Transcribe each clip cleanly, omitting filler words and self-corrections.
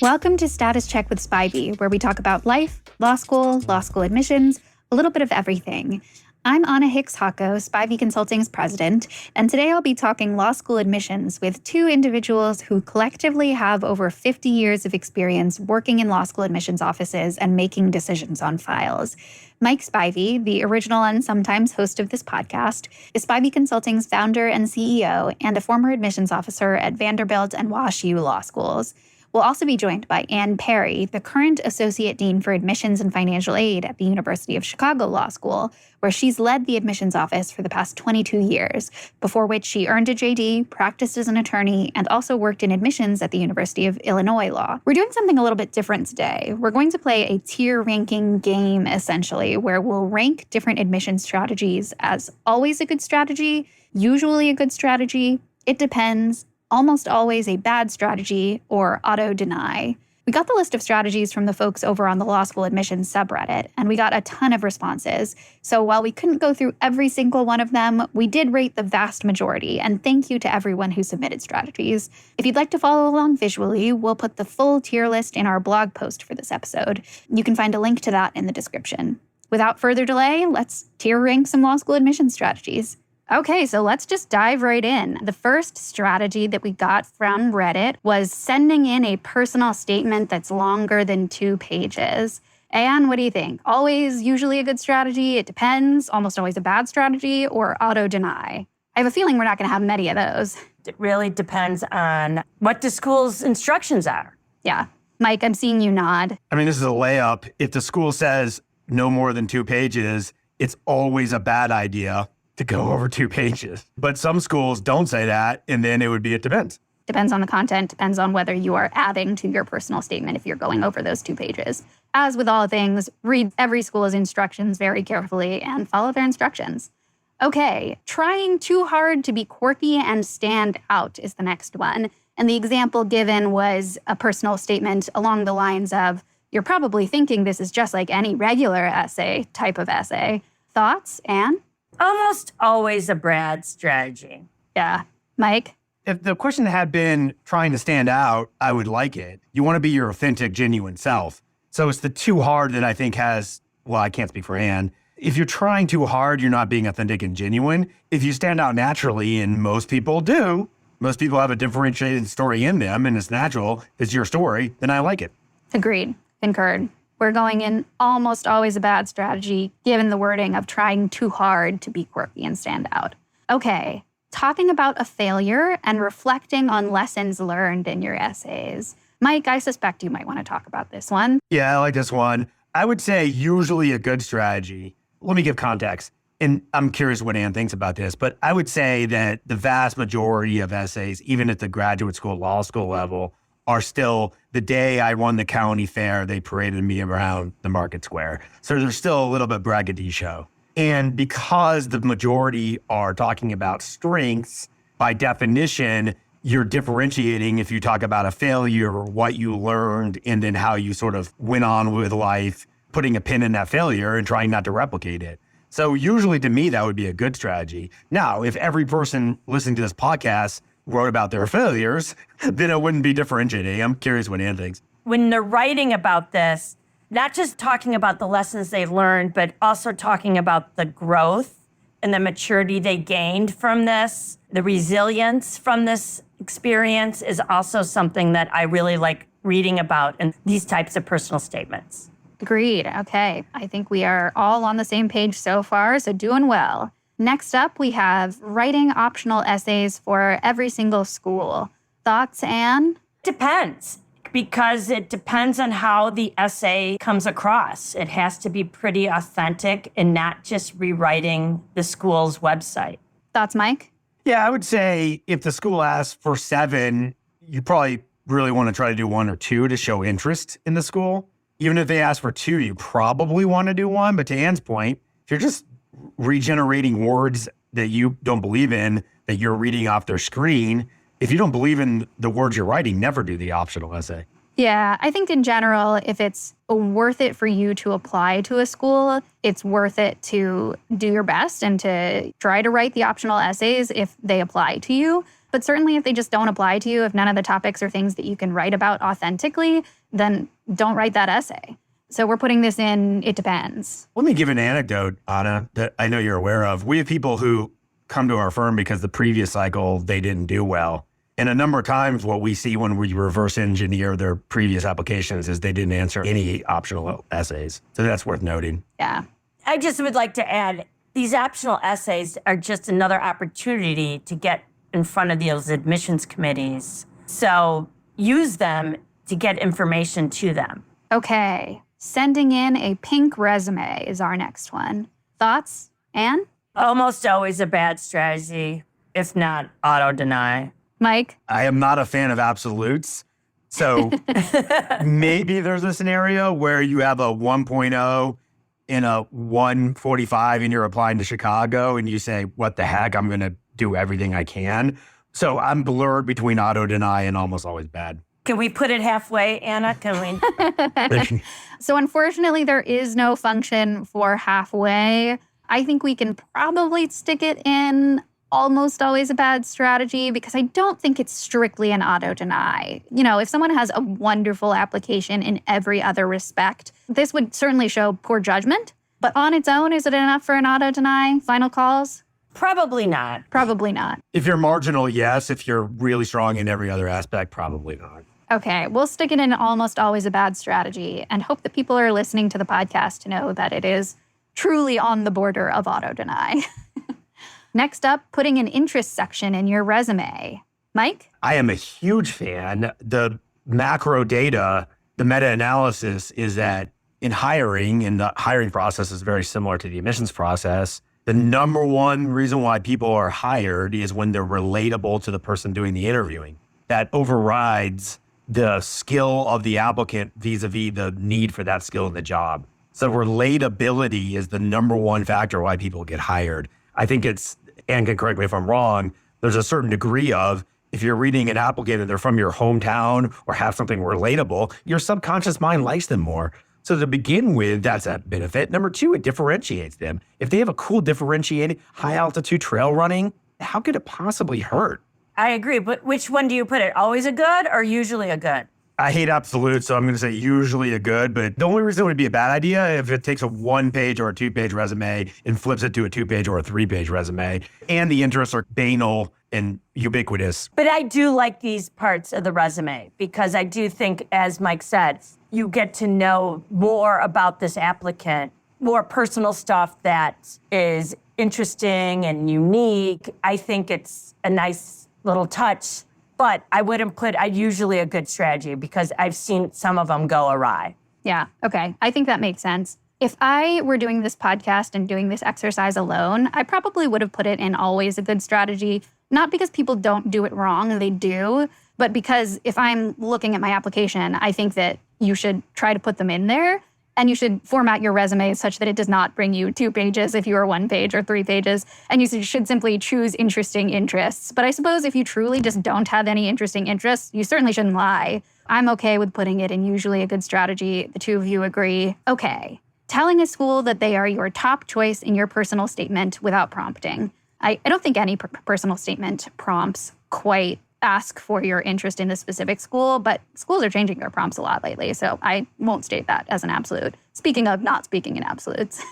Welcome to Status Check with Spivey, where we talk about life, law school admissions, a little bit of everything. I'm Anna Hicks-Jaco, Spivey Consulting's president, and today I'll be talking law school admissions with two individuals who collectively have over 50 years of experience working in law school admissions offices and making decisions on files. Mike Spivey, the original and sometimes host of this podcast, is Spivey Consulting's founder and CEO and a former admissions officer at Vanderbilt and WashU law schools. We'll also be joined by Ann Perry, the current Associate Dean for Admissions and Financial Aid at the University of Chicago Law School, where she's led the admissions office for the past 22 years, before which she earned a JD, practiced as an attorney, and also worked in admissions at the University of Illinois Law. We're doing something a little bit different today. We're going to play a tier ranking game, essentially, where we'll rank different admissions strategies as always a good strategy, usually a good strategy, it depends, almost always a bad strategy, or auto-deny. We got the list of strategies from the folks over on the Law School Admissions subreddit, and we got a ton of responses. So while we couldn't go through every single one of them, we did rate the vast majority, and thank you to everyone who submitted strategies. If you'd like to follow along visually, we'll put the full tier list in our blog post for this episode. You can find a link to that in the description. Without further delay, let's tier rank some law school admissions strategies. Okay, so let's just dive right in. The first strategy that we got from Reddit was sending in a personal statement that's longer than 2 pages. Anne, what do you think? Always usually a good strategy, it depends, almost always a bad strategy, or auto-deny? I have a feeling we're not going to have many of those. It really depends on what the school's instructions are. Yeah. Mike, I'm seeing you nod. I mean, this is a layup. If the school says no more than 2 pages, it's always a bad idea to go over 2 pages. But some schools don't say that, and then it would be it depends. Depends on the content, depends on whether you are adding to your personal statement if you're going over those 2 pages. As with all things, read every school's instructions very carefully and follow their instructions. Okay, trying too hard to be quirky and stand out is the next one. And the example given was a personal statement along the lines of, you're probably thinking this is just like any regular essay type of essay. Thoughts, Anne? Almost always a bad strategy. Yeah. Mike? If the question had been trying to stand out, I would like it. You want to be your authentic, genuine self. So it's the too hard that I think has, well, I can't speak for Anne. If you're trying too hard, you're not being authentic and genuine. If you stand out naturally, and most people do, most people have a differentiated story in them, and it's natural, it's your story, then I like it. Agreed. Concurred. We're going in almost always a bad strategy, given the wording of trying too hard to be quirky and stand out. Okay, talking about a failure and reflecting on lessons learned in your essays. Mike, I suspect you might want to talk about this one. Yeah, I like this one. I would say usually a good strategy. Let me give context. And I'm curious what Ann thinks about this, but I would say that the vast majority of essays, even at the graduate school, law school level, are still, the day I won the county fair, they paraded me around the market square. So there's still a little bit braggadocio. And because the majority are talking about strengths, by definition, you're differentiating if you talk about a failure or what you learned and then how you sort of went on with life, putting a pin in that failure and trying not to replicate it. So usually to me, that would be a good strategy. Now, if every person listening to this podcast wrote about their failures, then it wouldn't be differentiating. I'm curious what Ann thinks. When they're writing about this, not just talking about the lessons they've learned, but also talking about the growth and the maturity they gained from this, the resilience from this experience is also something that I really like reading about in these types of personal statements. Agreed. Okay. I think we are all on the same page so far, so doing well. Next up, we have writing optional essays for every single school. Thoughts, Anne? Depends, because it depends on how the essay comes across. It has to be pretty authentic and not just rewriting the school's website. Thoughts, Mike? Yeah, I would say if the school asks for 7, you probably really want to try to do 1 or 2 to show interest in the school. Even if they ask for 2, you probably want to do 1. But to Anne's point, if you're just regenerating words that you don't believe in, that you're reading off their screen, if you don't believe in the words you're writing, never do the optional essay. Yeah, I think in general, if it's worth it for you to apply to a school, it's worth it to do your best and to try to write the optional essays if they apply to you. But certainly if they just don't apply to you, if none of the topics are things that you can write about authentically, then don't write that essay. So we're putting this in, it depends. Let me give an anecdote, Anna, that I know you're aware of. We have people who come to our firm because the previous cycle, they didn't do well. And a number of times what we see when we reverse engineer their previous applications is they didn't answer any optional essays. So that's worth noting. Yeah. I just would like to add, these optional essays are just another opportunity to get in front of those admissions committees. So use them to get information to them. Okay. Sending in a pink resume is our next one. Thoughts, Anne? Almost always a bad strategy, if not auto-deny. Mike? I am not a fan of absolutes. So maybe there's a scenario where you have a 1.0 and a 145 and you're applying to Chicago and you say, what the heck, I'm going to do everything I can. So I'm blurred between auto-deny and almost always bad. Can we put it halfway, Anna? Can we? So unfortunately, there is no function for halfway. I think we can probably stick it in almost always a bad strategy because I don't think it's strictly an auto-deny. You know, if someone has a wonderful application in every other respect, this would certainly show poor judgment. But on its own, is it enough for an auto-deny? Final calls? Probably not. Probably not. If you're marginal, yes. If you're really strong in every other aspect, probably not. Okay, we'll stick it in almost always a bad strategy and hope that people are listening to the podcast to know that it is truly on the border of auto-deny. Next up, putting an interest section in your resume. Mike? I am a huge fan. The macro data, the meta-analysis is that in hiring, and the hiring process is very similar to the admissions process, the number one reason why people are hired is when they're relatable to the person doing the interviewing. That overrides the skill of the applicant vis-a-vis the need for that skill in the job. So relatability is the number one factor why people get hired. I think it's, Anne can correct me if I'm wrong, there's a certain degree of, if you're reading an applicant and they're from your hometown or have something relatable, your subconscious mind likes them more. So to begin with, that's a benefit. Number two, it differentiates them. If they have a cool differentiated high altitude trail running, how could it possibly hurt? I agree, but which one do you put it? Always a good or usually a good? I hate absolutes, so I'm going to say usually a good, but the only reason it would be a bad idea if it takes a 1-page or a 2-page resume and flips it to a 2-page or a 3-page resume, and the interests are banal and ubiquitous. But I do like these parts of the resume because I do think, as Mike said, you get to know more about this applicant, more personal stuff that is interesting and unique. I think it's a nice little touch. But I'd usually a good strategy because I've seen some of them go awry. Yeah, okay. I think that makes sense. If I were doing this podcast and doing this exercise alone, I probably would have put it in always a good strategy, not because people don't do it wrong, they do, but because if I'm looking at my application, I think that you should try to put them in there. And you should format your resume such that it does not bring you 2 pages if you are 1 page or 3 pages. And you should simply choose interesting interests. But I suppose if you truly just don't have any interesting interests, you certainly shouldn't lie. I'm okay with putting it in usually a good strategy. The two of you agree. Okay. Telling a school that they are your top choice in your personal statement without prompting. I don't think any personal statement prompts quite ask for your interest in a specific school, but schools are changing their prompts a lot lately, so I won't state that as an absolute. Speaking of not speaking in absolutes.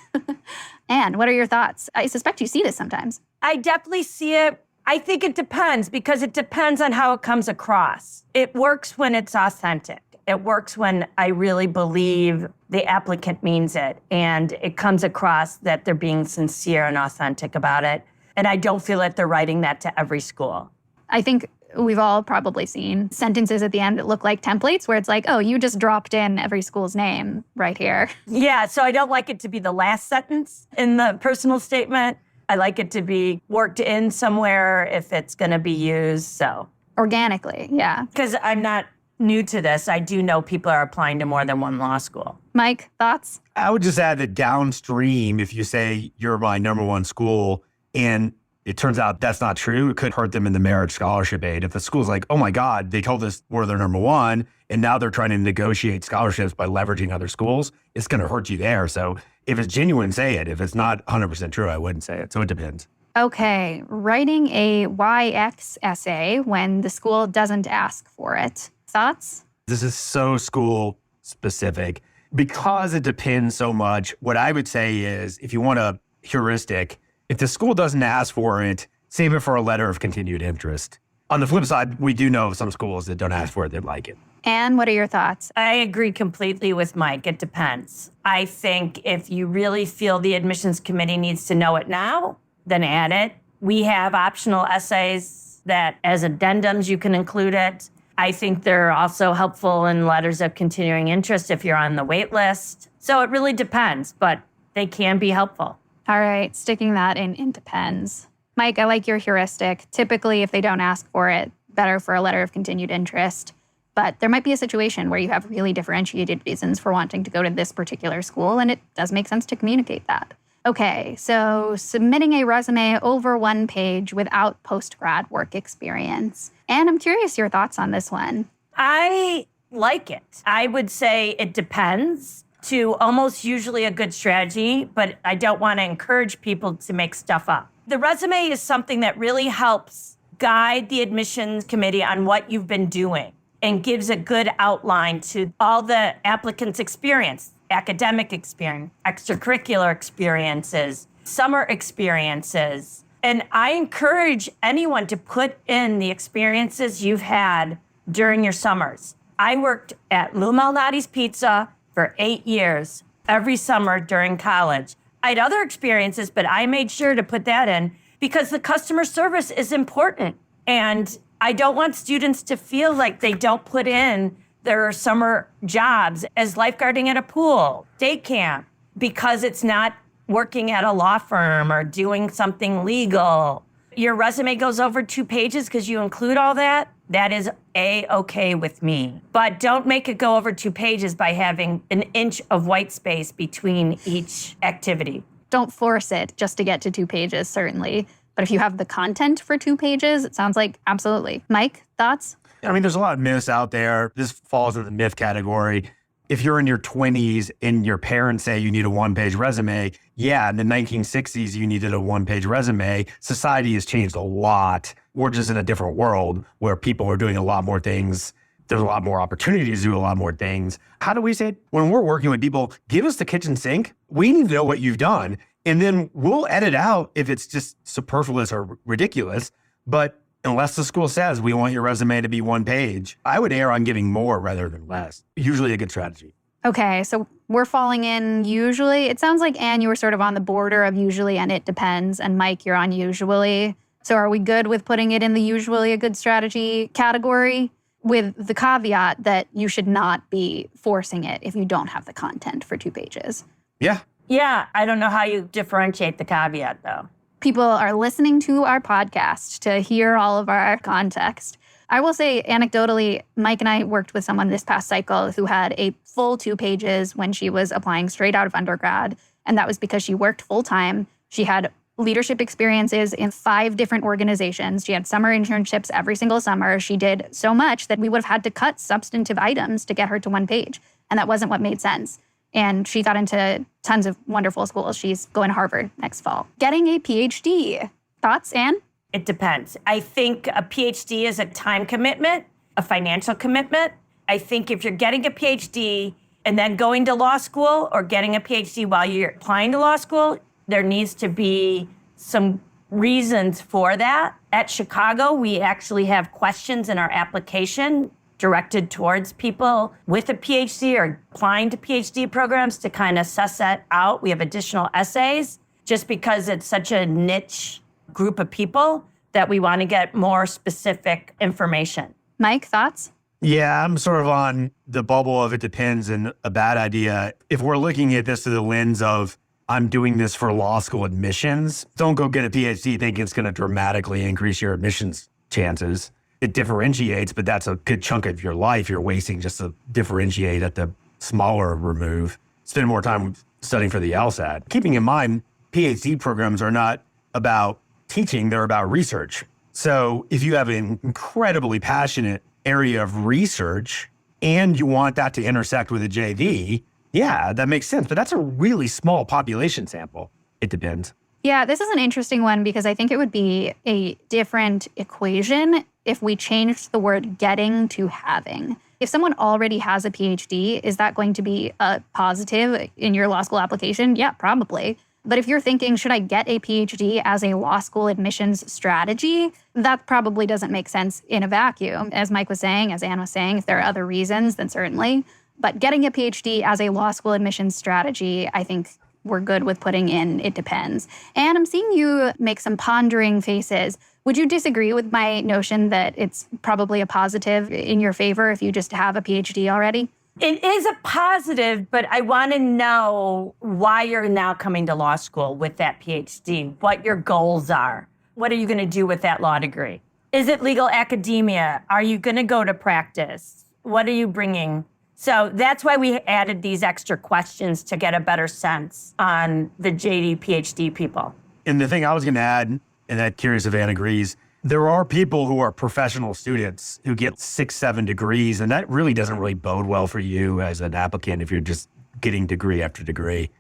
Anne, what are your thoughts? I suspect you see this sometimes. I definitely see it. I think it depends because it depends on how it comes across. It works when it's authentic. It works when I really believe the applicant means it and it comes across that they're being sincere and authentic about it. And I don't feel that they're writing that to every school. I think we've all probably seen sentences at the end that look like templates where it's like, oh, you just dropped in every school's name right here. Yeah, so I don't like it to be the last sentence in the personal statement. I like it to be worked in somewhere if it's going to be used, so. Organically, yeah. Because I'm not new to this. I do know people are applying to more than one law school. Mike, thoughts? I would just add that downstream, if you say you're my number one school and it turns out that's not true, it could hurt them in the merit scholarship aid. If the school's like, oh my God, they told us we're their number one, and now they're trying to negotiate scholarships by leveraging other schools, it's going to hurt you there. So if it's genuine, say it. If it's not 100% true, I wouldn't say it. So it depends. Okay, writing a YX essay when the school doesn't ask for it. Thoughts? This is so school specific. Because it depends so much, what I would say is if you want a heuristic, if the school doesn't ask for it, save it for a letter of continued interest. On the flip side, we do know of some schools that don't ask for it that like it. Anne, what are your thoughts? I agree completely with Mike. It depends. I think if you really feel the admissions committee needs to know it now, then add it. We have optional essays that as addendums you can include it. I think they're also helpful in letters of continuing interest if you're on the wait list. So it really depends, but they can be helpful. All right, sticking that in, it depends. Mike, I like your heuristic. Typically, if they don't ask for it, better for a letter of continued interest. But there might be a situation where you have really differentiated reasons for wanting to go to this particular school, and it does make sense to communicate that. Okay, so submitting a resume over one page without post-grad work experience. And I'm curious your thoughts on this one. I like it. I would say it depends to almost usually a good strategy, but I don't want to encourage people to make stuff up. The resume is something that really helps guide the admissions committee on what you've been doing and gives a good outline to all the applicants' experience, academic experience, extracurricular experiences, summer experiences. And I encourage anyone to put in the experiences you've had during your summers. I worked at Lou Malnati's Pizza for 8 years, every summer during college. I had other experiences, but I made sure to put that in because the customer service is important. And I don't want students to feel like they don't put in their summer jobs as lifeguarding at a pool, day camp, because it's not working at a law firm or doing something legal. Your resume goes over 2 pages because you include all that. That is A-okay with me. But don't make it go over 2 pages by having an inch of white space between each activity. Don't force it just to get to 2 pages, certainly. But if you have the content for 2 pages, it sounds like absolutely. Mike, thoughts? I mean, there's a lot of myths out there. This falls in the myth category. If you're in your 20s and your parents say you need a one-page resume, yeah, in the 1960s, you needed a one-page resume. Society has changed a lot. We're just in a different world where people are doing a lot more things. There's a lot more opportunities to do a lot more things. How do we say it? When we're working with people, give us the kitchen sink. We need to know what you've done. And then we'll edit out if it's just superfluous or ridiculous. But unless the school says we want your resume to be 1 page, I would err on giving more rather than less. Usually a good strategy. Okay, so we're falling in usually. It sounds like, Anne, you were sort of on the border of usually and it depends. And Mike, you're on usually. So are we good with putting it in the usually a good strategy category with the caveat that you should not be forcing it if you don't have the content for 2 pages? Yeah. Yeah, I don't know how you differentiate the caveat, though. People are listening to our podcast to hear all of our context. I will say anecdotally, Mike and I worked with someone this past cycle who had a full 2 pages when she was applying straight out of undergrad. And that was because she worked full time. She had leadership experiences in 5 different organizations. She had summer internships every single summer. She did so much that we would have had to cut substantive items to get her to 1 page. And that wasn't what made sense. And she got into tons of wonderful schools. She's going to Harvard next fall. Getting a PhD. Thoughts, Anne? It depends. I think a PhD is a time commitment, a financial commitment. I think if you're getting a PhD and then going to law school or getting a PhD while you're applying to law school, there needs to be some reasons for that. At Chicago, we actually have questions in our application directed towards people with a PhD or applying to PhD programs to kind of suss that out. We have additional essays just because it's such a niche group of people that we want to get more specific information. Mike, thoughts? Yeah, I'm sort of on the bubble of it depends and a bad idea. If we're looking at this through the lens of I'm doing this for law school admissions, don't go get a PhD thinking it's going to dramatically increase your admissions chances. It differentiates, but that's a good chunk of your life you're wasting just to differentiate at the smaller remove. Spend more time studying for the LSAT. Keeping in mind, PhD programs are not about teaching, they're about research. So if you have an incredibly passionate area of research and you want that to intersect with a JD, yeah, that makes sense. But that's a really small population sample. It depends. Yeah, this is an interesting one because I think it would be a different equation if we changed the word getting to having. If someone already has a PhD, is that going to be a positive in your law school application? Yeah, probably. But if you're thinking, should I get a PhD as a law school admissions strategy? That probably doesn't make sense in a vacuum. As Mike was saying, as Anne was saying, if there are other reasons, then certainly. But getting a PhD as a law school admissions strategy, I think we're good with putting in it depends. And I'm seeing you make some pondering faces. Would you disagree with my notion that it's probably a positive in your favor if you just have a PhD already? It is a positive, but I want to know why you're now coming to law school with that PhD, what your goals are. What are you going to do with that law degree? Is it legal academia? Are you going to go to practice? What are you bringing? So that's why we added these extra questions to get a better sense on the JD PhD people. And the thing I was going to add, and I'm curious if Anne agrees, there are people who are professional students who get 6, 7 degrees, and that really doesn't really bode well for you as an applicant if you're just getting degree after degree.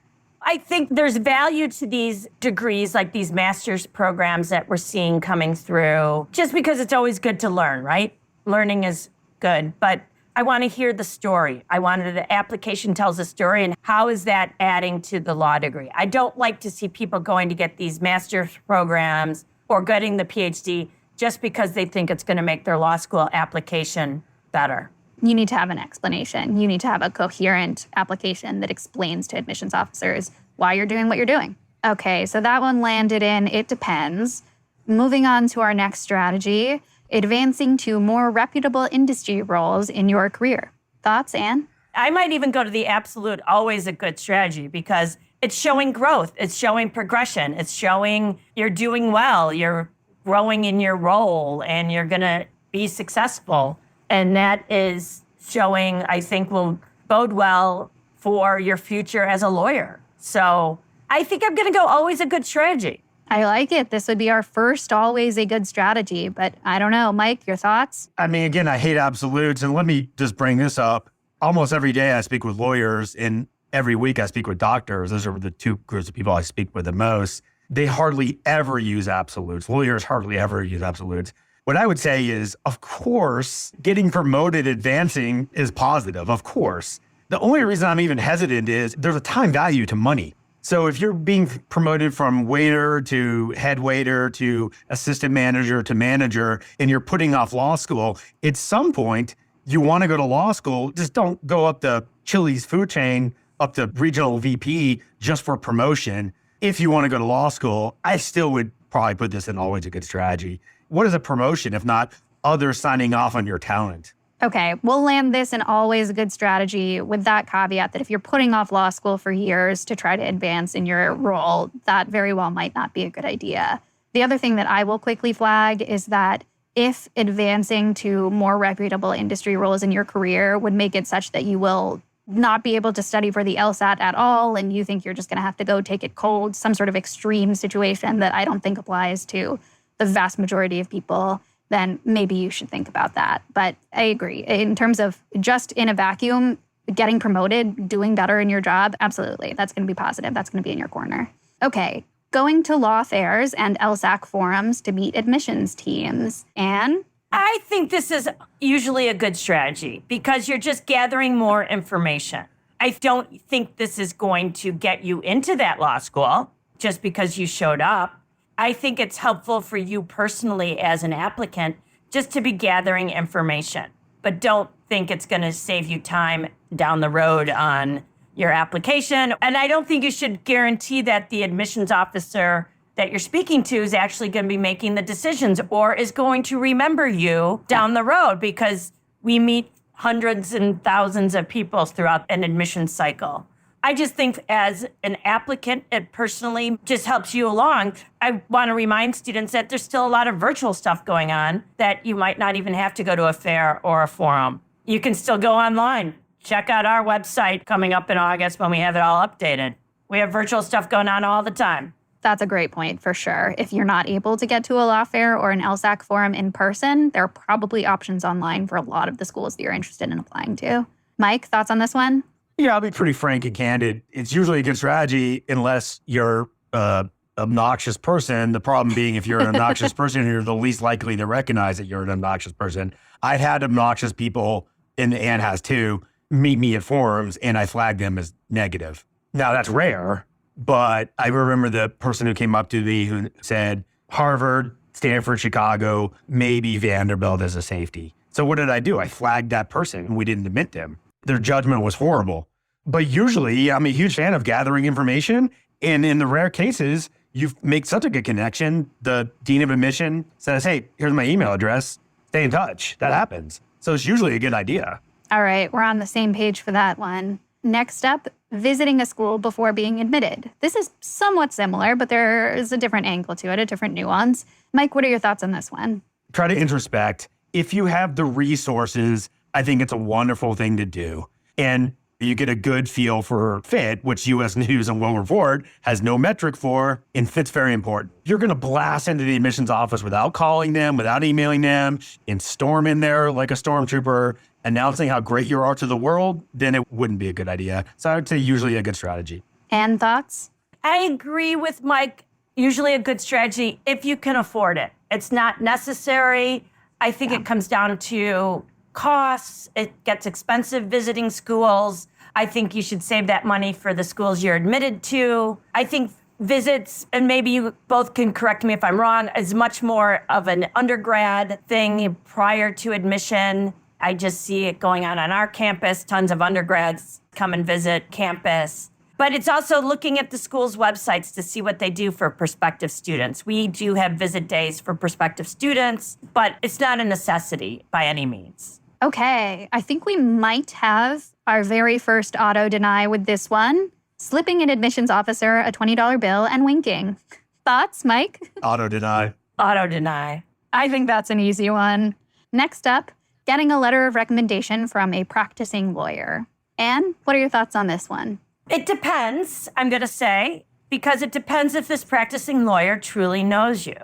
I think there's value to these degrees, like these master's programs that we're seeing coming through, just because it's always good to learn, right? Learning is good, but I want to hear the story. I wanted the application tells a story, and how is that adding to the law degree? I don't like to see people going to get these master's programs or getting the PhD just because they think it's going to make their law school application better. You need to have an explanation. You need to have a coherent application that explains to admissions officers why you're doing what you're doing. Okay, so that one landed in it depends. Moving on to our next strategy, advancing to more reputable industry roles in your career. Thoughts, Anne? I might even go to the absolute always a good strategy because it's showing growth. It's showing progression. It's showing you're doing well. You're growing in your role and you're going to be successful. And that is showing, I think, will bode well for your future as a lawyer. So I think I'm going to go always a good strategy. I like it. This would be our first always a good strategy, but I don't know. Mike, your thoughts? I mean, again, I hate absolutes. And let me just bring this up. Almost every day I speak with lawyers, and every week I speak with doctors. Those are the two groups of people I speak with the most. They hardly ever use absolutes. Lawyers hardly ever use absolutes. What I would say is, of course, getting promoted, advancing is positive, of course. The only reason I'm even hesitant is there's a time value to money. So if you're being promoted from waiter to head waiter to assistant manager to manager, and you're putting off law school, at some point, you want to go to law school, just don't go up the Chili's food chain, up to regional VP just for promotion. If you want to go to law school, I still would probably put this in always a good strategy. What is a promotion if not others signing off on your talent? Okay, we'll land this in always a good strategy with that caveat that if you're putting off law school for years to try to advance in your role, that very well might not be a good idea. The other thing that I will quickly flag is that if advancing to more reputable industry roles in your career would make it such that you will not be able to study for the LSAT at all, and you think you're just going to have to go take it cold, some sort of extreme situation that I don't think applies to the vast majority of people, then maybe you should think about that. But I agree. In terms of just in a vacuum, getting promoted, doing better in your job, absolutely. That's going to be positive. That's going to be in your corner. Okay, going to law fairs and LSAC forums to meet admissions teams. Anne? I think this is usually a good strategy because you're just gathering more information. I don't think this is going to get you into that law school just because you showed up. I think it's helpful for you personally as an applicant just to be gathering information, but don't think it's going to save you time down the road on your application. And I don't think you should guarantee that the admissions officer that you're speaking to is actually going to be making the decisions or is going to remember you down the road, because we meet hundreds and thousands of people throughout an admissions cycle. I just think as an applicant, it personally just helps you along. I want to remind students that there's still a lot of virtual stuff going on that you might not even have to go to a fair or a forum. You can still go online. Check out our website coming up in August when we have it all updated. We have virtual stuff going on all the time. That's a great point for sure. If you're not able to get to a law fair or an LSAC forum in person, there are probably options online for a lot of the schools that you're interested in applying to. Mike, thoughts on this one? Yeah, I'll be pretty frank and candid. It's usually a good strategy unless you're a obnoxious person. The problem being, if you're an obnoxious person, you're the least likely to recognize that you're an obnoxious person. I've had obnoxious people, and Anne has too, meet me at forums, and I flag them as negative. Now, that's rare, but I remember the person who came up to me who said, Harvard, Stanford, Chicago, maybe Vanderbilt as a safety. So what did I do? I flagged that person, and we didn't admit them. Their judgment was horrible. But usually, I'm a huge fan of gathering information, and in the rare cases, you make such a good connection. The dean of admission says, hey, here's my email address. Stay in touch. That happens. So it's usually a good idea. All right, we're on the same page for that one. Next up, visiting a school before being admitted. This is somewhat similar, but there is a different angle to it, a different nuance. Mike, what are your thoughts on this one? Try to introspect. If you have the resources, I think it's a wonderful thing to do. And you get a good feel for fit, which U.S. News and World Report has no metric for, and fit's very important. You're going to blast into the admissions office without calling them, without emailing them, and storm in there like a stormtrooper, announcing how great you are to the world, then it wouldn't be a good idea. So I would say usually a good strategy. And thoughts? I agree with Mike. Usually a good strategy if you can afford it. It's not necessary. I think it comes down to costs. It gets expensive visiting schools. I think you should save that money for the schools you're admitted to. I think visits, and maybe you both can correct me if I'm wrong, is much more of an undergrad thing prior to admission. I just see it going on our campus. Tons of undergrads come and visit campus. But it's also looking at the school's websites to see what they do for prospective students. We do have visit days for prospective students, but it's not a necessity by any means. Okay, I think we might have our very first auto deny with this one. Slipping an admissions officer a $20 bill and winking. Thoughts, Mike? Auto deny. Auto deny. I think that's an easy one. Next up, getting a letter of recommendation from a practicing lawyer. Anne, what are your thoughts on this one? It depends, I'm going to say, because it depends if this practicing lawyer truly knows you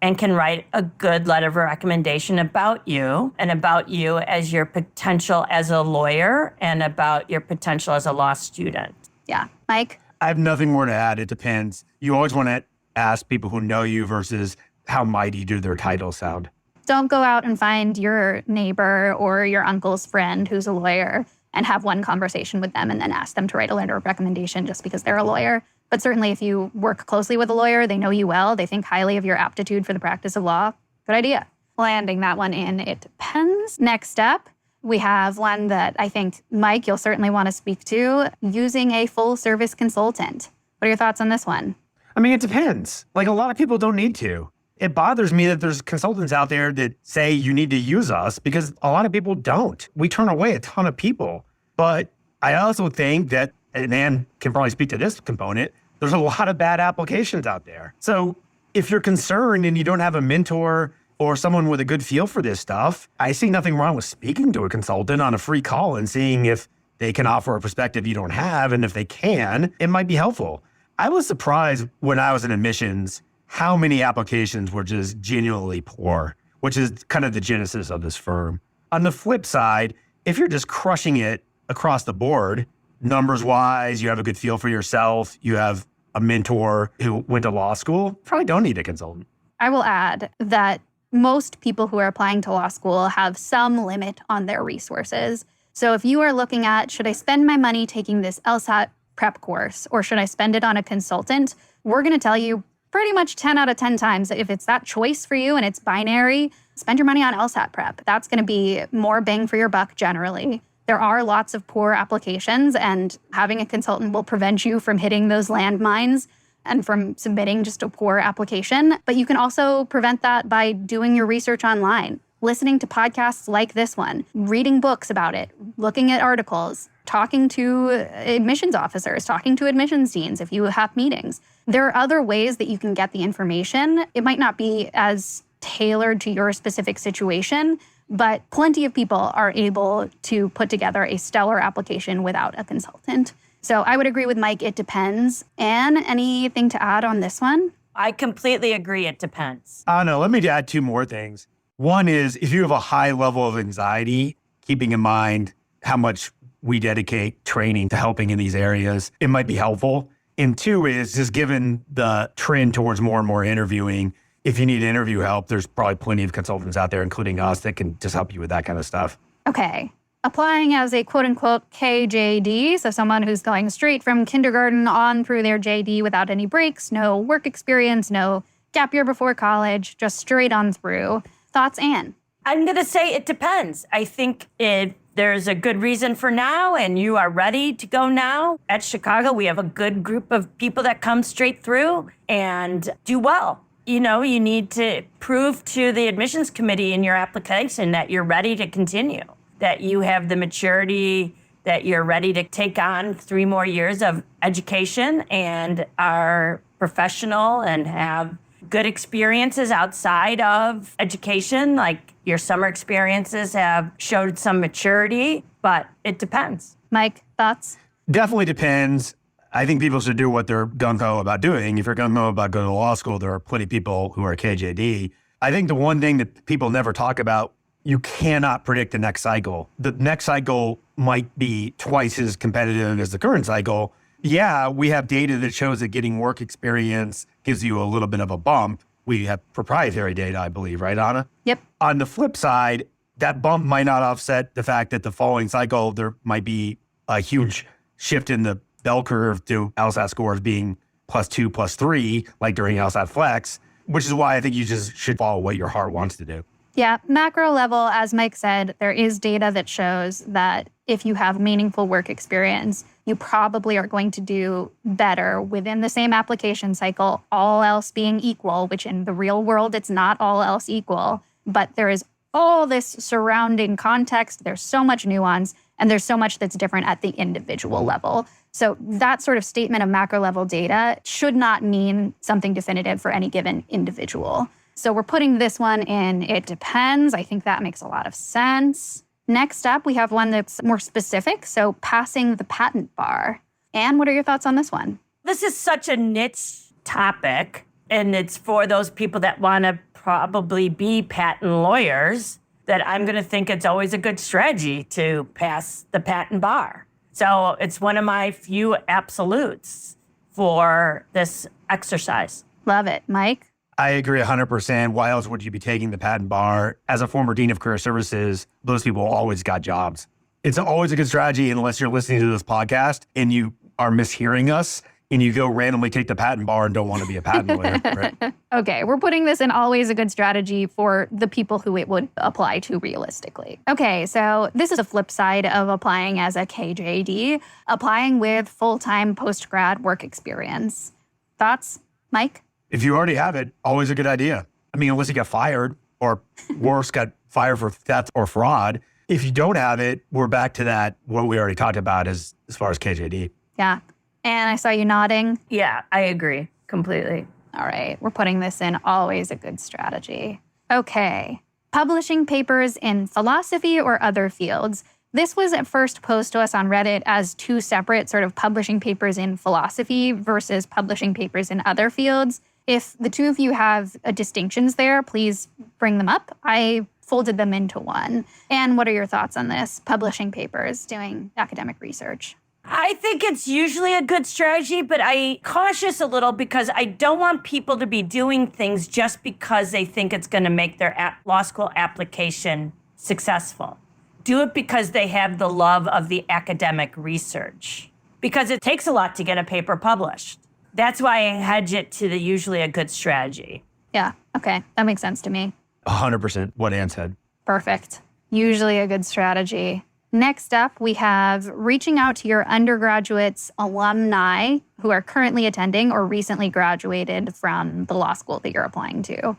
and can write a good letter of recommendation about you and about you as your potential as a lawyer and about your potential as a law student. Yeah. Mike? I have nothing more to add. It depends. You always want to ask people who know you versus how mighty do their titles sound. Don't go out and find your neighbor or your uncle's friend who's a lawyer and have one conversation with them and then ask them to write a letter of recommendation just because they're a lawyer. But certainly if you work closely with a lawyer, they know you well, they think highly of your aptitude for the practice of law, good idea. Landing that one in, it depends. Next up, we have one that I think, Mike, you'll certainly want to speak to, using a full-service consultant. What are your thoughts on this one? I mean, it depends. Like, a lot of people don't need to. It bothers me that there's consultants out there that say you need to use us because a lot of people don't. We turn away a ton of people. But I also think that, and Anne can probably speak to this component, there's a lot of bad applications out there. So if you're concerned and you don't have a mentor or someone with a good feel for this stuff, I see nothing wrong with speaking to a consultant on a free call and seeing if they can offer a perspective you don't have. And if they can, it might be helpful. I was surprised when I was in admissions how many applications were just genuinely poor, which is kind of the genesis of this firm. On the flip side, if you're just crushing it across the board, numbers-wise, you have a good feel for yourself, you have a mentor who went to law school, probably don't need a consultant. I will add that most people who are applying to law school have some limit on their resources. So if you are looking at, should I spend my money taking this LSAT prep course or should I spend it on a consultant? We're going to tell you pretty much 10 out of 10 times that if it's that choice for you and it's binary, spend your money on LSAT prep. That's going to be more bang for your buck generally. There are lots of poor applications, and having a consultant will prevent you from hitting those landmines and from submitting just a poor application. But you can also prevent that by doing your research online, listening to podcasts like this one, reading books about it, looking at articles, talking to admissions officers, talking to admissions deans if you have meetings. There are other ways that you can get the information. It might not be as tailored to your specific situation, but plenty of people are able to put together a stellar application without a consultant. So I would agree with Mike, it depends. Anne, anything to add on this one? I completely agree, it depends. No, let me add two more things. One is if you have a high level of anxiety, keeping in mind how much we dedicate training to helping in these areas, it might be helpful. And two is just given the trend towards more and more interviewing, if you need interview help, there's probably plenty of consultants out there, including us, that can just help you with that kind of stuff. Okay. Applying as a quote-unquote KJD, so someone who's going straight from kindergarten on through their JD without any breaks, no work experience, no gap year before college, just straight on through. Thoughts, Anne? I'm going to say it depends. I think if there's a good reason for now and you are ready to go now, at Chicago, we have a good group of people that come straight through and do well. You know, you need to prove to the admissions committee in your application that you're ready to continue, that you have the maturity, that you're ready to take on 3 more years of education and are professional and have good experiences outside of education. Like your summer experiences have showed some maturity, but it depends. Mike, thoughts? Definitely depends. I think people should do what they're gung-ho about doing. If you're gung-ho about going to law school, there are plenty of people who are KJD. I think the one thing that people never talk about, you cannot predict the next cycle. The next cycle might be twice as competitive as the current cycle. Yeah, we have data that shows that getting work experience gives you a little bit of a bump. We have proprietary data, I believe, right, Anna? Yep. On the flip side, that bump might not offset the fact that the following cycle, there might be a huge shift in the bell curve to LSAT scores being +2, +3, like during LSAT Flex, which is why I think you just should follow what your heart wants to do. Yeah, macro level, as Mike said, there is data that shows that if you have meaningful work experience, you probably are going to do better within the same application cycle, all else being equal, which in the real world, it's not all else equal. But there is all this surrounding context. There's so much nuance, and there's so much that's different at the individual level. So that sort of statement of macro level data should not mean something definitive for any given individual. So we're putting this one in, it depends. I think that makes a lot of sense. Next up, we have one that's more specific. So passing the patent bar. Anne, what are your thoughts on this one? This is such a niche topic, and it's for those people that want to probably be patent lawyers, that I'm going to think it's always a good strategy to pass the patent bar. So it's one of my few absolutes for this exercise. Love it. Mike? I agree 100%. Why else would you be taking the patent bar? As a former dean of career services, those people always got jobs. It's always a good strategy unless you're listening to this podcast and you are mishearing us and you go randomly take the patent bar and don't want to be a patent lawyer. Right? Okay, we're putting this in always a good strategy for the people who it would apply to realistically. Okay, so this is the flip side of applying as a KJD, applying with full-time post-grad work experience. Thoughts, Mike? If you already have it, always a good idea. I mean, unless you got fired or worse, got fired for theft or fraud. If you don't have it, we're back to that, what we already talked about as far as KJD. Yeah. And I saw you nodding. Yeah, I agree completely. All right, we're putting this in always a good strategy. Okay, publishing papers in philosophy or other fields. This was at first posed to us on Reddit as 2 separate sort of publishing papers in philosophy versus publishing papers in other fields. If the 2 of you have distinctions there, please bring them up. I folded them into one. And what are your thoughts on this? Publishing papers, doing academic research. I think it's usually a good strategy, but I'm cautious a little because I don't want people to be doing things just because they think it's going to make their law school application successful. Do it because they have the love of the academic research, because it takes a lot to get a paper published. That's why I hedge it to the usually a good strategy. Yeah, okay, that makes sense to me. 100% what Ann said. Perfect. Usually a good strategy. Next up, we have reaching out to your undergraduates alumni who are currently attending or recently graduated from the law school that you're applying to.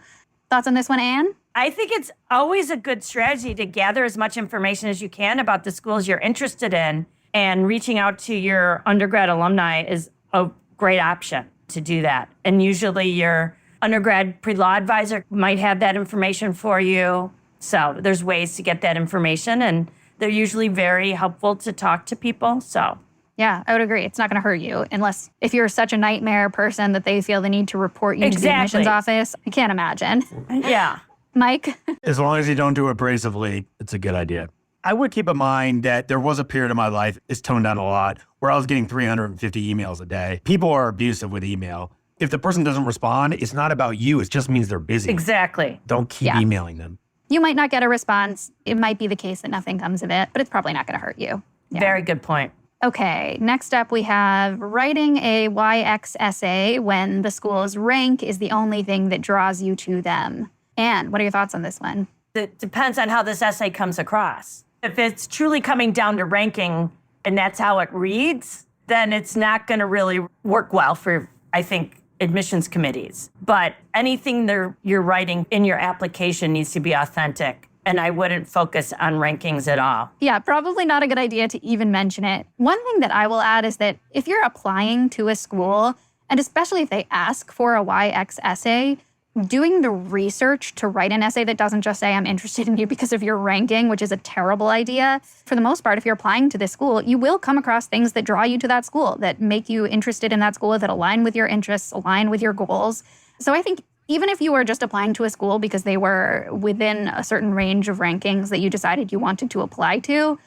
Thoughts on this one, Anne? I think it's always a good strategy to gather as much information as you can about the schools you're interested in, and reaching out to your undergrad alumni is a great option to do that. And usually your undergrad pre-law advisor might have that information for you. So there's ways to get that information, and they're usually very helpful to talk to people. So yeah, I would agree. It's not going to hurt you unless if you're such a nightmare person that they feel the need to report you to the admissions office. I can't imagine. Yeah. Mike? As long as you don't do it abrasively, it's a good idea. I would keep in mind that there was a period of my life, it's toned down a lot, where I was getting 350 emails a day. People are abusive with email. If the person doesn't respond, it's not about you. It just means they're busy. Exactly. Don't keep emailing them. You might not get a response. It might be the case that nothing comes of it, but it's probably not going to hurt you. Yeah. Very good point. Okay, next up we have writing a YX essay when the school's rank is the only thing that draws you to them. Anne, what are your thoughts on this one? It depends on how this essay comes across. If it's truly coming down to ranking and that's how it reads, then it's not going to really work well for, I think, admissions committees. But anything you're writing in your application needs to be authentic. And I wouldn't focus on rankings at all. Yeah, probably not a good idea to even mention it. One thing that I will add is that if you're applying to a school, and especially if they ask for a YX essay, doing the research to write an essay that doesn't just say, I'm interested in you because of your ranking, which is a terrible idea. For the most part, if you're applying to this school, you will come across things that draw you to that school, that make you interested in that school, that align with your interests, align with your goals. So I think even if you were just applying to a school because they were within a certain range of rankings that you decided you wanted to apply to,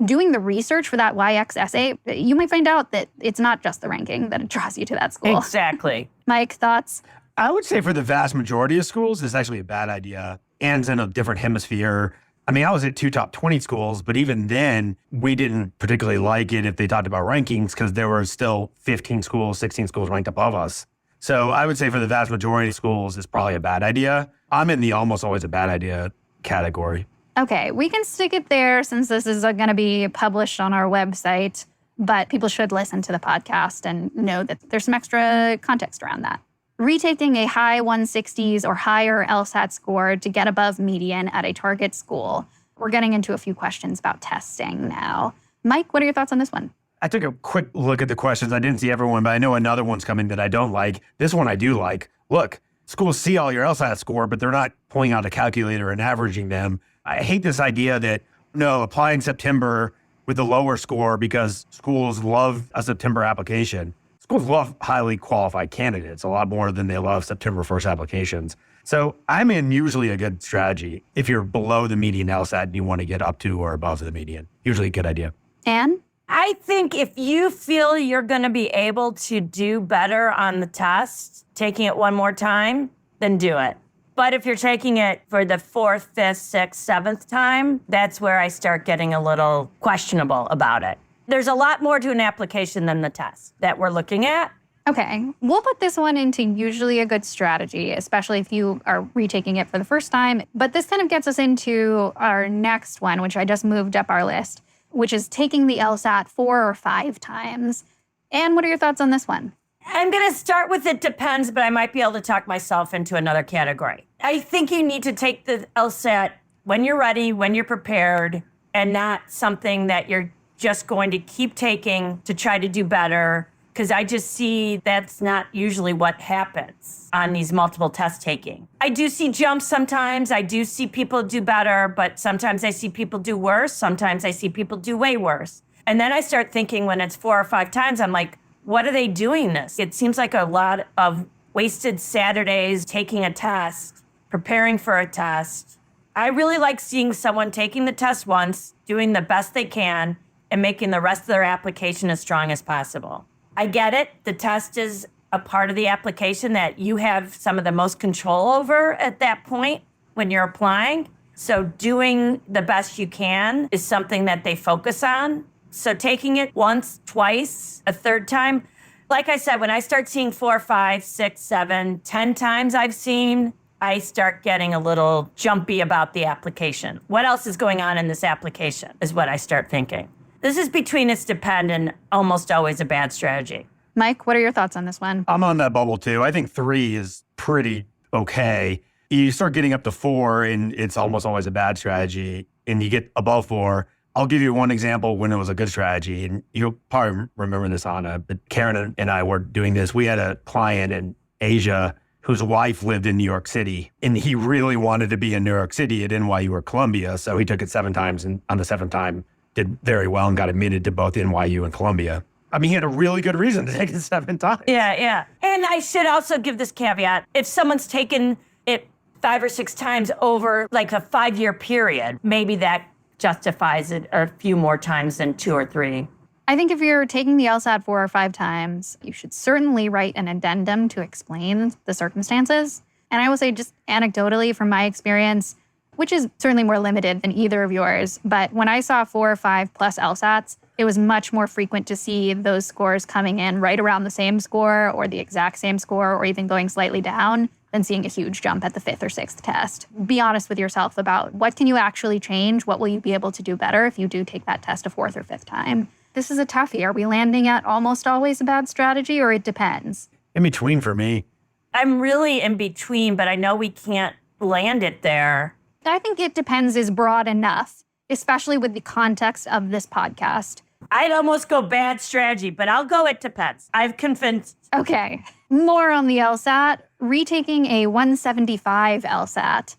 doing the research for that YX essay, you might find out that it's not just the ranking that draws you to that school. Exactly. Mike, thoughts? I would say for the vast majority of schools, it's actually a bad idea. Anne's in a different hemisphere. I mean, I was at 2 top 20 schools, but even then, we didn't particularly like it if they talked about rankings because there were still 15 schools, 16 schools ranked above us. So I would say for the vast majority of schools, it's probably a bad idea. I'm in the almost always a bad idea category. Okay, we can stick it there since this is going to be published on our website, but people should listen to the podcast and know that there's some extra context around that. Retaking a high 160s or higher LSAT score to get above median at a target school. We're getting into a few questions about testing now. Mike, what are your thoughts on this one? I took a quick look at the questions. I didn't see everyone, but I know another one's coming that I don't like. This one I do like. Look, schools see all your LSAT score, but they're not pulling out a calculator and averaging them. I hate this idea that, no, applying September with a lower score because schools love a September application. Schools love highly qualified candidates a lot more than they love September 1st applications. So I'm in usually a good strategy if you're below the median LSAT and you want to get up to or above the median. Usually a good idea. Anne? I think if you feel you're going to be able to do better on the test, taking it one more time, then do it. But if you're taking it for the 4th, 5th, 6th, 7th time, that's where I start getting a little questionable about it. There's a lot more to an application than the test that we're looking at. Okay, we'll put this one into usually a good strategy, especially if you are retaking it for the first time. But this kind of gets us into our next one, which I just moved up our list, which is taking the LSAT 4 or 5 times. Anne, what are your thoughts on this one? I'm going to start with it depends, but I might be able to talk myself into another category. I think you need to take the LSAT when you're ready, when you're prepared, and not something that you're just going to keep taking to try to do better, because I just see that's not usually what happens on these multiple test taking. I do see jumps sometimes. I do see people do better, but sometimes I see people do worse. Sometimes I see people do way worse. And then I start thinking when it's 4 or 5 times, I'm like, what are they doing this? It seems like a lot of wasted Saturdays taking a test, preparing for a test. I really like seeing someone taking the test once, doing the best they can, and making the rest of their application as strong as possible. I get it. The test is a part of the application that you have some of the most control over at that point when you're applying. So doing the best you can is something that they focus on. So taking it once, twice, a 3rd time. Like I said, when I start seeing 4, 5, 6, 7, 10 times I start getting a little jumpy about the application. What else is going on in this application is what I start thinking. This is between it's depend and almost always a bad strategy. Mike, what are your thoughts on this one? I'm on that bubble too. I think 3 is pretty okay. You start getting up to 4 and it's almost always a bad strategy, and you get above 4. I'll give you one example when it was a good strategy, and you'll probably remember this, Anna, but Karen and I were doing this. We had a client in Asia whose wife lived in New York City, and he really wanted to be in New York City at NYU or Columbia, so he took it 7 times, and on the 7th time did very well and got admitted to both NYU and Columbia. I mean, he had a really good reason to take it 7 times. Yeah. And I should also give this caveat. If someone's taken it 5 or 6 times over like a 5-year period, maybe that justifies it a few more times than 2 or 3. I think if you're taking the LSAT 4 or 5 times, you should certainly write an addendum to explain the circumstances. And I will say, just anecdotally from my experience, which is certainly more limited than either of yours, but when I saw 4 or 5 plus LSATs, it was much more frequent to see those scores coming in right around the same score or the exact same score or even going slightly down than seeing a huge jump at the 5th or 6th test. Be honest with yourself about what can you actually change? What will you be able to do better if you do take that test a 4th or 5th time? This is a toughie. Are we landing at almost always a bad strategy, or it depends? In between for me. I'm really in between, but I know we can't land it there. I think it depends is broad enough, especially with the context of this podcast. I'd almost go bad strategy, but I'll go it depends. I've convinced. Okay, more on the LSAT. Retaking a 175 LSAT.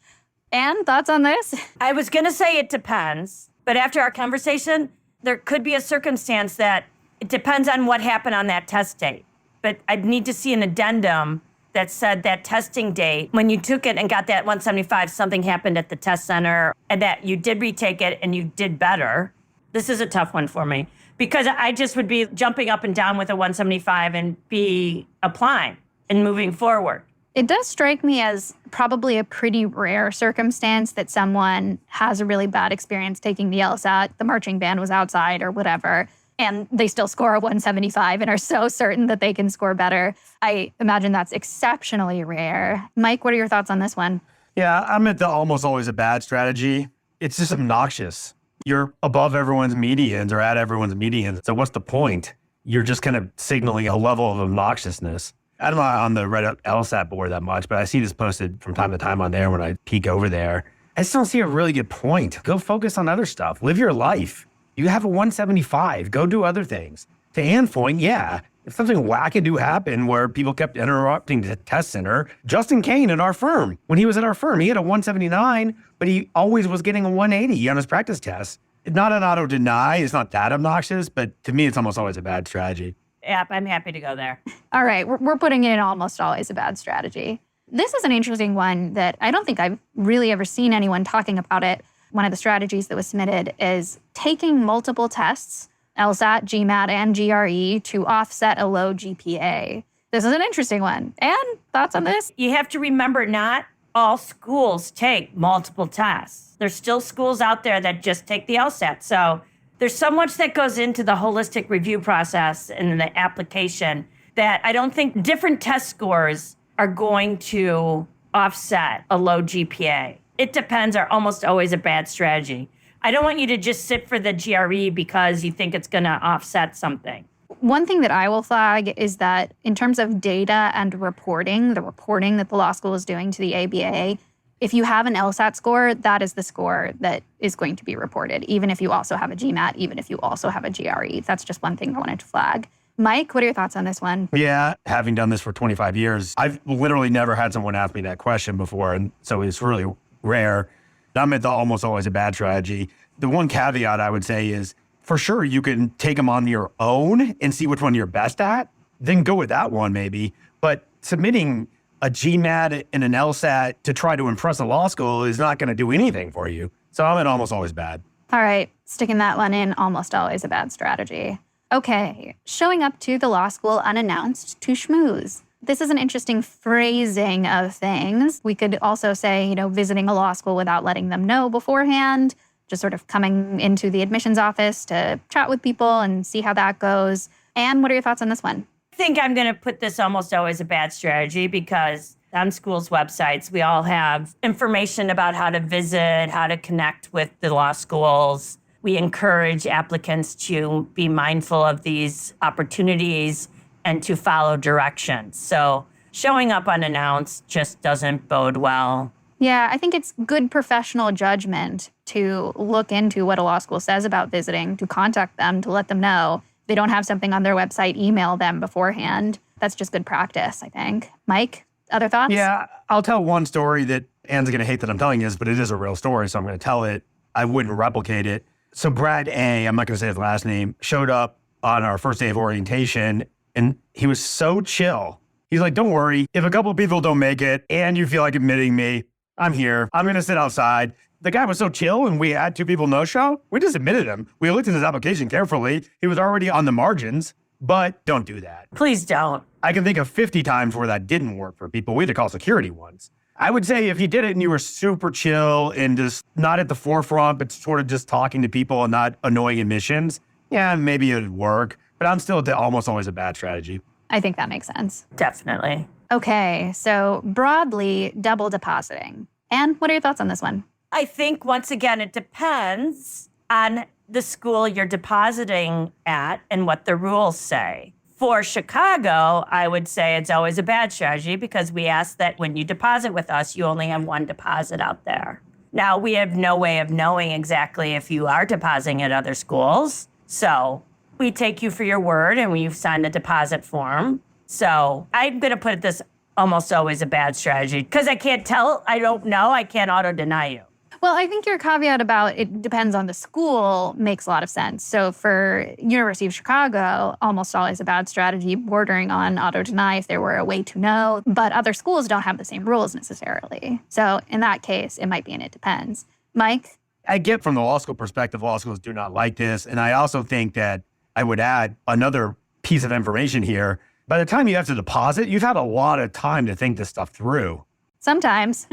And thoughts on this? I was going to say it depends, but after our conversation, there could be a circumstance that it depends on what happened on that test date. But I'd need to see an addendum that said that testing date, when you took it and got that 175, something happened at the test center and that you did retake it and you did better. This is a tough one for me because I just would be jumping up and down with a 175 and be applying and moving forward. It does strike me as probably a pretty rare circumstance that someone has a really bad experience taking the LSAT, the marching band was outside or whatever, and they still score a 175 and are so certain that they can score better. I imagine that's exceptionally rare. Mike, what are your thoughts on this one? Yeah, I'm at the almost always a bad strategy. It's just obnoxious. You're above everyone's medians or at everyone's medians. So what's the point? You're just kind of signaling a level of obnoxiousness. I'm not on the Reddit LSAT board that much, but I see this posted from time to time on there when I peek over there. I just don't see a really good point. Go focus on other stuff. Live your life. You have a 175. Go do other things. To Ann's point, yeah, if something wackadoo happened where people kept interrupting the test center, Justin Kane at our firm, when he was at our firm, he had a 179, but he always was getting a 180 on his practice test. It's not an auto deny. It's not that obnoxious, but to me, it's almost always a bad strategy. Yep, I'm happy to go there. All right, we're putting it in almost always a bad strategy. This is an interesting one that I don't think I've really ever seen anyone talking about it. One of the strategies that was submitted is taking multiple tests, LSAT, GMAT, and GRE, to offset a low GPA. This is an interesting one. And thoughts on this? You have to remember, not all schools take multiple tests. There's still schools out there that just take the LSAT. So there's so much that goes into the holistic review process and the application that I don't think different test scores are going to offset a low GPA. It depends are almost always a bad strategy. I don't want you to just sit for the GRE because you think it's going to offset something. One thing that I will flag is that in terms of data and reporting, the reporting that the law school is doing to the ABA, if you have an LSAT score, that is the score that is going to be reported, even if you also have a GMAT, even if you also have a GRE. That's just one thing I wanted to flag. Mike, what are your thoughts on this one? Yeah, having done this for 25 years, I've literally never had someone ask me that question before, and so it's really rare. I'm at the almost always a bad strategy. The one caveat I would say is, for sure, you can take them on your own and see which one you're best at, then go with that one maybe. But submitting a GMAT and an LSAT to try to impress a law school is not going to do anything for you. So I'm at almost always bad. All right, sticking that one in, almost always a bad strategy. Okay, showing up to the law school unannounced to schmooze. This is an interesting phrasing of things. We could also say, visiting a law school without letting them know beforehand, just sort of coming into the admissions office to chat with people and see how that goes. Anne, what are your thoughts on this one? I think I'm going to put this almost always a bad strategy because on schools' websites, we all have information about how to visit, how to connect with the law schools. We encourage applicants to be mindful of these opportunities and to follow directions. So showing up unannounced just doesn't bode well. Yeah, I think it's good professional judgment to look into what a law school says about visiting, to contact them, to let them know. If they don't have something on their website, email them beforehand. That's just good practice, I think. Mike, other thoughts? Yeah, I'll tell one story that Anne's going to hate that I'm telling this, but it is a real story, so I'm going to tell it. I wouldn't replicate it. So Brad A., I'm not going to say his last name, showed up on our first day of orientation, and he was so chill. He's like, don't worry. If a couple of people don't make it and you feel like admitting me, I'm here. I'm going to sit outside. The guy was so chill and we had 2 people no-show. We just admitted him. We looked at his application carefully. He was already on the margins, but don't do that. Please don't. I can think of 50 times where that didn't work for people. We had to call security once. I would say if you did it and you were super chill and just not at the forefront, but sort of just talking to people and not annoying admissions, yeah, maybe it would work. But I'm still almost always a bad strategy. I think that makes sense. Definitely. Okay, so broadly, double depositing. And what are your thoughts on this one? I think, once again, it depends on the school you're depositing at and what the rules say. For Chicago, I would say it's always a bad strategy because we ask that when you deposit with us, you only have 1 deposit out there. Now, we have no way of knowing exactly if you are depositing at other schools. So we take you for your word and we've signed a deposit form. So I'm going to put this almost always a bad strategy because I can't tell. I don't know. I can't auto-deny you. Well, I think your caveat about it depends on the school makes a lot of sense. So for University of Chicago, almost always a bad strategy, bordering on auto-deny if there were a way to know. But other schools don't have the same rules necessarily. So in that case, it might be an it depends. Mike? I get from the law school perspective, law schools do not like this. And I also think that I would add another piece of information here. By the time you have to deposit, you've had a lot of time to think this stuff through. Sometimes,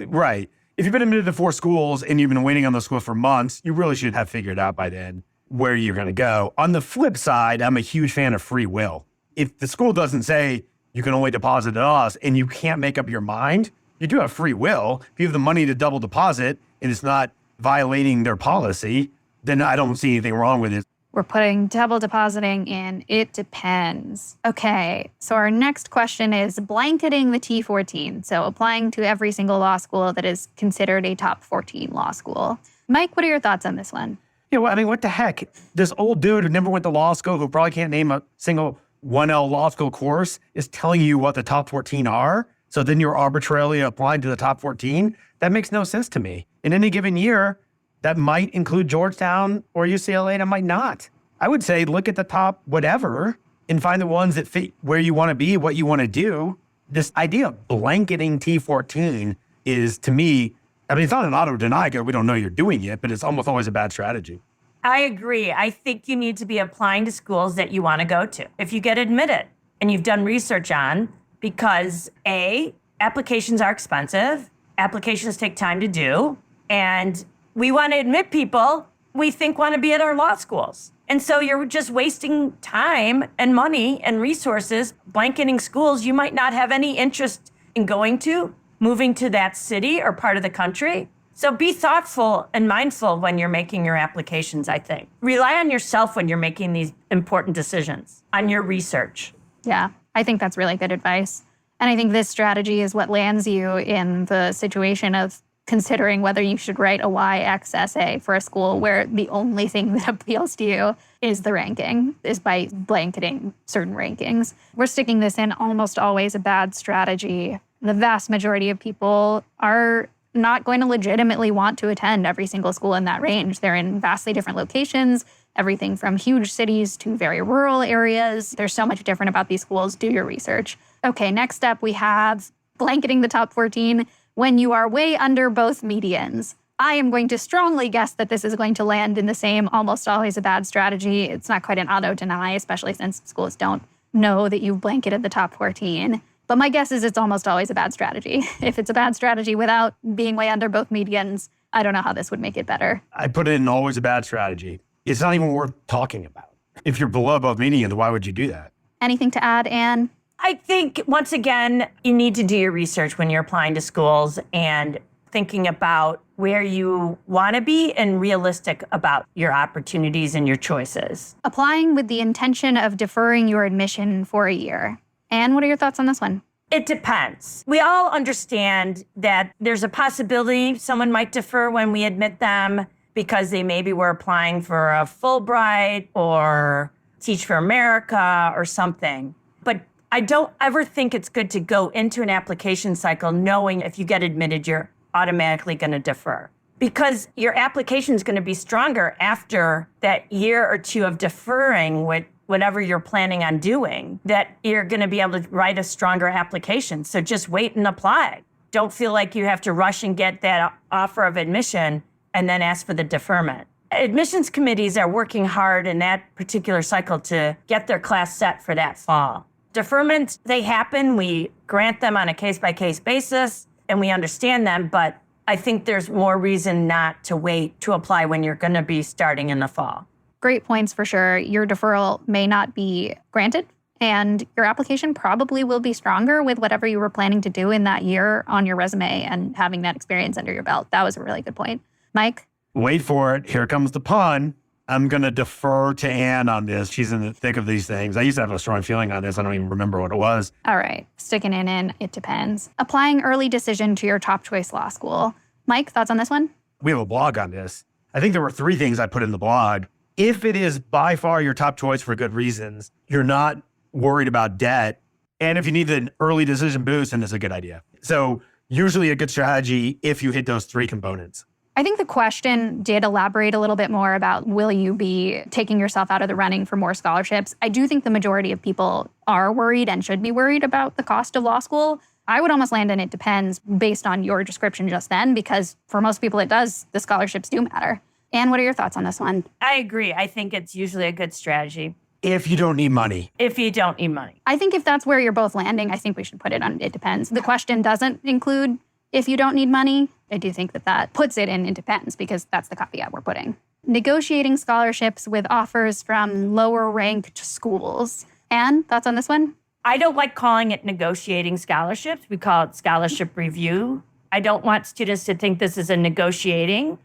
right. If you've been admitted to 4 schools and you've been waiting on those schools for months, you really should have figured out by then where you're going to go. On the flip side, I'm a huge fan of free will. If the school doesn't say you can only deposit at us and you can't make up your mind, you do have free will. If you have the money to double deposit and it's not violating their policy, then I don't see anything wrong with it. we're putting double depositing in. It depends. Okay, so our next question is blanketing the T14. So applying to every single law school that is considered a top 14 law school. Mike, what are your thoughts on this one? Yeah, well, I mean, what the heck? This old dude who never went to law school, who probably can't name a single 1L law school course, is telling you what the top 14 are. So then you're arbitrarily applying to the top 14? That makes no sense to me. In any given year, that might include Georgetown or UCLA, and it might not. I would say look at the top whatever and find the ones that fit where you want to be, what you want to do. This idea of blanketing T14 is, to me, I mean, it's not an auto-deny because we don't know you're doing it, but it's almost always a bad strategy. I agree. I think you need to be applying to schools that you want to go to. If you get admitted and you've done research on, because A, applications are expensive, applications take time to do, and we want to admit people we think want to be at our law schools. And so you're just wasting time and money and resources blanketing schools you might not have any interest in going to, moving to that city or part of the country. So be thoughtful and mindful when you're making your applications, I think. Rely on yourself when you're making these important decisions, on your research. Yeah, I think that's really good advice. And I think this strategy is what lands you in the situation of considering whether you should write a YX essay for a school where the only thing that appeals to you is the ranking, is by blanketing certain rankings. We're sticking this in almost always a bad strategy. The vast majority of people are not going to legitimately want to attend every single school in that range. They're in vastly different locations, everything from huge cities to very rural areas. There's so much different about these schools. Do your research. Okay, next up we have blanketing the top 14 when you are way under both medians. I am going to strongly guess that this is going to land in the same almost always a bad strategy. It's not quite an auto-deny, especially since schools don't know that you've blanketed the top 14. But my guess is it's almost always a bad strategy. If it's a bad strategy without being way under both medians, I don't know how this would make it better. I put it in always a bad strategy. It's not even worth talking about. If you're below both medians, why would you do that? Anything to add, Anne? I think, once again, you need to do your research when you're applying to schools and thinking about where you want to be and realistic about your opportunities and your choices. Applying with the intention of deferring your admission for a year. Anne, what are your thoughts on this one? It depends. We all understand that there's a possibility someone might defer when we admit them because they maybe were applying for a Fulbright or Teach for America or something. But I don't ever think it's good to go into an application cycle knowing if you get admitted, you're automatically going to defer. Because your application is going to be stronger after that year or two of deferring with whatever you're planning on doing, that you're going to be able to write a stronger application. So just wait and apply. Don't feel like you have to rush and get that offer of admission and then ask for the deferment. Admissions committees are working hard in that particular cycle to get their class set for that fall. Deferments, they happen. We grant them on a case-by-case basis, and we understand them, but I think there's more reason not to wait to apply when you're going to be starting in the fall. Great points for sure. Your deferral may not be granted, and your application probably will be stronger with whatever you were planning to do in that year on your resume and having that experience under your belt. That was a really good point. Mike? Wait for it. Here comes the pun. I'm going to defer to Anne on this. She's in the thick of these things. I used to have a strong feeling on this. I don't even remember what it was. All right. Sticking it in, it depends. Applying early decision to your top choice law school. Mike, thoughts on this one? We have a blog on this. I think there were 3 things I put in the blog. If it is by far your top choice for good reasons, you're not worried about debt, and if you need an early decision boost, then it's a good idea. So usually a good strategy if you hit those 3 components. I think the question did elaborate a little bit more about will you be taking yourself out of the running for more scholarships? I do think the majority of people are worried and should be worried about the cost of law school. I would almost land in it depends based on your description just then, because for most people it does. The scholarships do matter. Anne, what are your thoughts on this one? I agree. I think it's usually a good strategy. If you don't need money. If you don't need money. I think if that's where you're both landing, I think we should put it on it depends. The question doesn't include if you don't need money. I do think that puts it in it depends because that's the caveat we're putting. Negotiating scholarships with offers from lower ranked schools. Anne, thoughts on this one? I don't like calling it negotiating scholarships. We call it scholarship review. I don't want students to think this is a negotiating.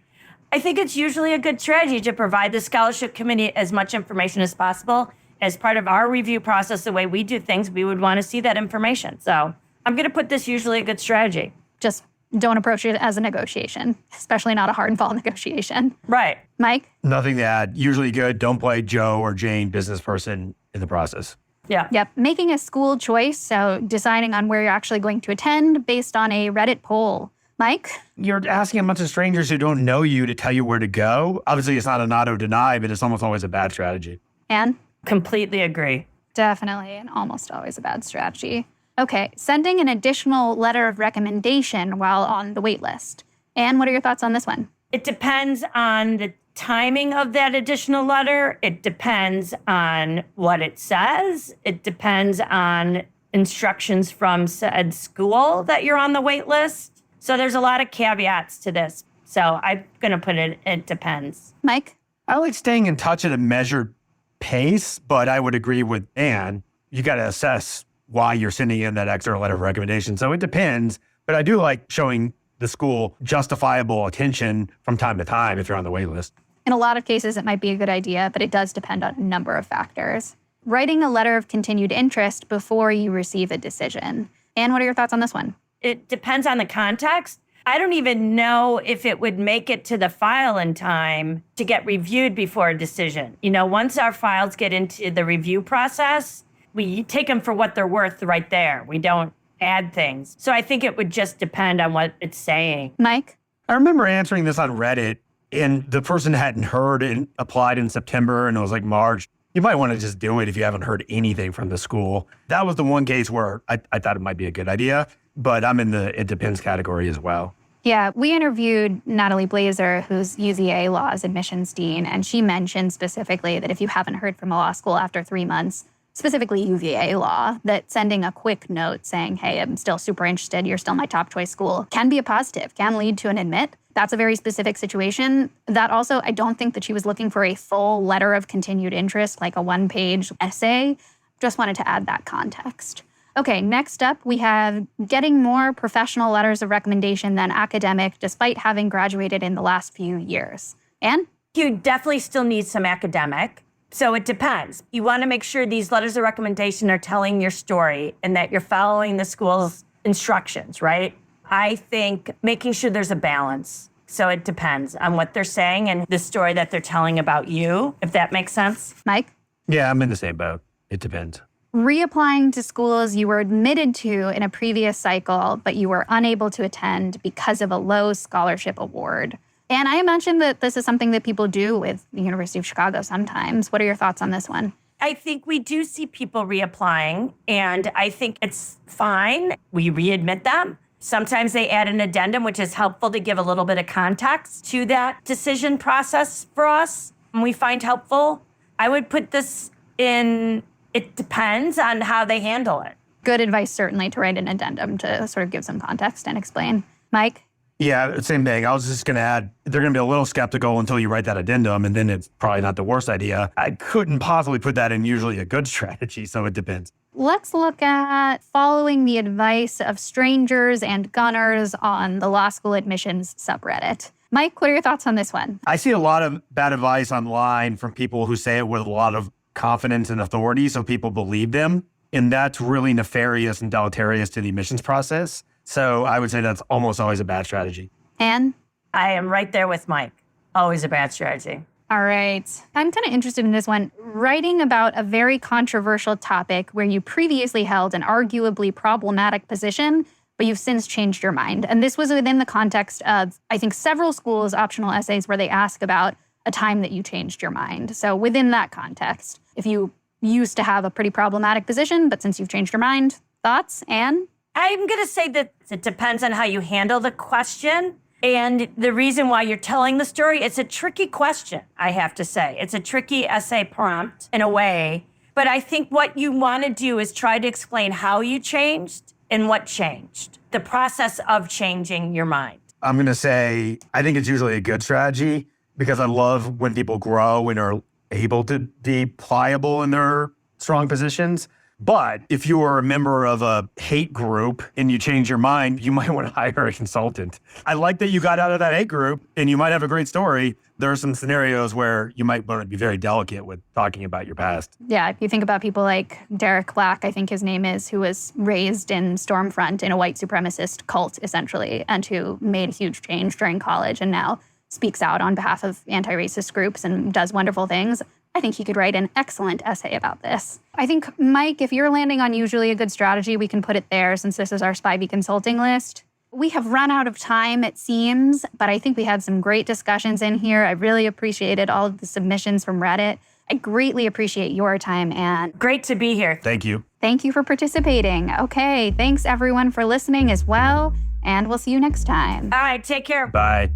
I think it's usually a good strategy to provide the scholarship committee as much information as possible. As part of our review process, the way we do things, we would want to see that information. So I'm going to put this usually a good strategy. Just don't approach it as a negotiation, especially not a hard and fall negotiation. Right. Mike? Nothing to add. Usually good. Don't play Joe or Jane business person in the process. Yeah. Yep. Making a school choice, so deciding on where you're actually going to attend based on a Reddit poll. Mike? You're asking a bunch of strangers who don't know you to tell you where to go. Obviously, it's not an auto-deny, but it's almost always a bad strategy. Anne? Completely agree. Definitely, and almost always a bad strategy. Okay, sending an additional letter of recommendation while on the wait list. Anne, what are your thoughts on this one? It depends on the timing of that additional letter. It depends on what it says. It depends on instructions from said school that you're on the wait list. So there's a lot of caveats to this. So I'm going to put it depends. Mike? I like staying in touch at a measured pace, but I would agree with Anne. You got to assess why you're sending in that extra letter of recommendation. So it depends, but I do like showing the school justifiable attention from time to time if you're on the wait list. In a lot of cases, it might be a good idea, but it does depend on a number of factors. Writing a letter of continued interest before you receive a decision. Anne, what are your thoughts on this one? It depends on the context. I don't even know if it would make it to the file in time to get reviewed before a decision. You know, once our files get into the review process, we take them for what they're worth right there. We don't add things. So I think it would just depend on what it's saying. Mike? I remember answering this on Reddit, and the person hadn't heard and applied in September, and it was like March. You might want to just do it if you haven't heard anything from the school. That was the one case where I thought it might be a good idea, but I'm in the it depends category as well. Yeah, we interviewed Natalie Blazer, who's UVA Law's admissions dean, and she mentioned specifically that if you haven't heard from a law school after 3 months, specifically UVA Law, that sending a quick note saying, hey, I'm still super interested, you're still my top choice school, can be a positive, can lead to an admit. That's a very specific situation. That also, I don't think that she was looking for a full letter of continued interest, like a 1-page essay. Just wanted to add that context. Okay, next up, we have getting more professional letters of recommendation than academic, despite having graduated in the last few years. Anne? You definitely still need some academic. So it depends. You want to make sure these letters of recommendation are telling your story and that you're following the school's instructions, right? I think making sure there's a balance. So it depends on what they're saying and the story that they're telling about you, if that makes sense. Mike? Yeah, I'm in the same boat. It depends. Reapplying to schools you were admitted to in a previous cycle, but you were unable to attend because of a low scholarship award. And I imagine that this is something that people do with the University of Chicago sometimes. What are your thoughts on this one? I think we do see people reapplying, and I think it's fine. We readmit them. Sometimes they add an addendum, which is helpful to give a little bit of context to that decision process for us. And we find helpful. I would put this in, it depends on how they handle it. Good advice, certainly, to write an addendum to sort of give some context and explain. Mike? Yeah, same thing. I was just going to add, they're going to be a little skeptical until you write that addendum, and then it's probably not the worst idea. I couldn't possibly put that in usually a good strategy, so it depends. Let's look at following the advice of strangers and gunners on the law school admissions subreddit. Mike, what are your thoughts on this one? I see a lot of bad advice online from people who say it with a lot of confidence and authority, so people believe them. And that's really nefarious and deleterious to the admissions process. So I would say that's almost always a bad strategy. Anne? I am right there with Mike. Always a bad strategy. All right. I'm kind of interested in this one. Writing about a very controversial topic where you previously held an arguably problematic position, but you've since changed your mind. And this was within the context of, I think, several schools' optional essays where they ask about a time that you changed your mind. So within that context, if you used to have a pretty problematic position, but since you've changed your mind, thoughts, Anne? I'm going to say that it depends on how you handle the question. And the reason why you're telling the story, it's a tricky question, I have to say. It's a tricky essay prompt in a way. But I think what you want to do is try to explain how you changed and what changed, the process of changing your mind. I'm going to say, I think it's usually a good strategy because I love when people grow and are able to be pliable in their strong positions. But if you are a member of a hate group and you change your mind, you might want to hire a consultant. I like that you got out of that hate group and you might have a great story. There are some scenarios where you might want to be very delicate with talking about your past. Yeah, if you think about people like Derek Black, I think his name is, who was raised in Stormfront in a white supremacist cult, essentially, and who made a huge change during college and now speaks out on behalf of anti-racist groups and does wonderful things. I think he could write an excellent essay about this. I think, Mike, if you're landing on usually a good strategy, we can put it there since this is our Spivey consulting list. We have run out of time, it seems, but I think we had some great discussions in here. I really appreciated all of the submissions from Reddit. I greatly appreciate your time, and Great to be here. Thank you. thank you for participating. Okay, thanks everyone for listening as well, and we'll see you next time. All right, take care. Bye.